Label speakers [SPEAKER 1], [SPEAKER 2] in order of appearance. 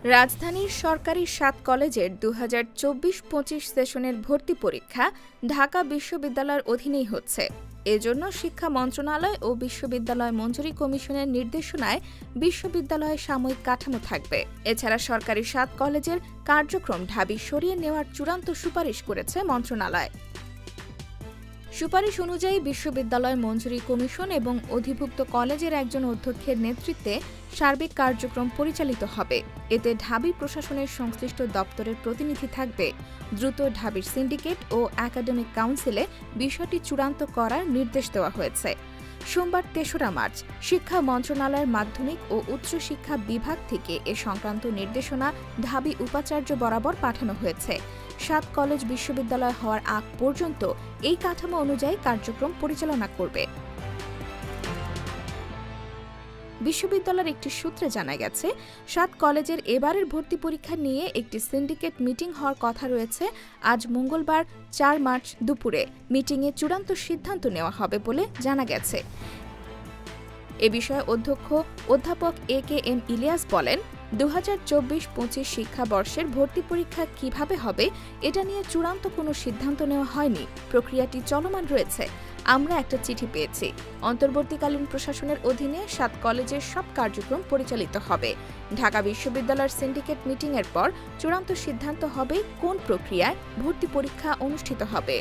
[SPEAKER 1] রাজধানীর সরকারি ৭ কলেজের ২০২৪-২৫ সেশনের ভর্তি পরীক্ষা ঢাকা বিশ্ববিদ্যালয়ের অধীনেই হচ্ছে। এজন্য শিক্ষা মন্ত্রণালয় ও বিশ্ববিদ্যালয় মঞ্জুরি কমিশনের নির্দেশনায় বিশ্ববিদ্যালয়ে সাময়িক কাঠামো থাকবে। এছাড়া সরকারি ৭ কলেজের কার্যক্রম ঢাবি সরিয়ে নেওয়ার চূড়ান্ত সুপারিশ করেছে মন্ত্রণালয়। সুপারিশ অনুযায়ী বিশ্ববিদ্যালয় মঞ্জুরি কমিশন এবং অধিভুক্ত কলেজের একজন অধ্যক্ষের নেতৃত্বে সার্বিক কার্যক্রম পরিচালিত হবে। এতে ঢাবি প্রশাসনের সংশ্লিষ্ট দপ্তরের প্রতিনিধি থাকবে। দ্রুত ঢাবির সিন্ডিকেট ও একাডেমিক কাউন্সিলে বিষয়টি চূড়ান্ত করার নির্দেশ দেওয়া হয়েছে। সোমবার ৩রা মার্চ শিক্ষা মন্ত্রণালয়ের মাধ্যমিক ও উচ্চশিক্ষা বিভাগ থেকে এ সংক্রান্ত নির্দেশনা ঢাবি উপাচার্য বরাবর পাঠানো হয়েছে। ৭ কলেজ বিশ্ববিদ্যালয় হওয়ার আগ পর্যন্ত এই কাঠামো অনুযায়ী কার্যক্রম পরিচালনা করবে। বিশ্ববিদ্যালয়ের একটি সূত্রে জানা গেছে, ৭ কলেজের এবারের ভর্তি পরীক্ষা নিয়ে একটি সিন্ডিকেট মিটিং হওয়ার কথা রয়েছে আজ মঙ্গলবার ৪ মার্চ দুপুরে। মিটিংয়ে চূড়ান্ত সিদ্ধান্ত নেওয়া হবে বলে জানা গেছে। এ বিষয়ে অধ্যক্ষ অধ্যাপক এ.কে.এম. ইলিয়াস বলেন, ২০২৪-২৫ শিক্ষাবর্ষের ভর্তি পরীক্ষা কিভাবে হবে এটা নিয়ে চূড়ান্ত কোনো সিদ্ধান্ত নেওয়া হয়নি। প্রক্রিয়াটি চলমান রয়েছে। আমরা একটা চিঠি পেয়েছি। অন্তর্বর্তীকালীন প্রশাসনের অধীনে ৭ কলেজের সব কার্যক্রম পরিচালিত হবে। ঢাকা বিশ্ববিদ্যালয়ের সিন্ডিকেট মিটিংয়ের পর চূড়ান্ত সিদ্ধান্ত হবে কোন প্রক্রিয়ায় ভর্তি পরীক্ষা অনুষ্ঠিত হবে।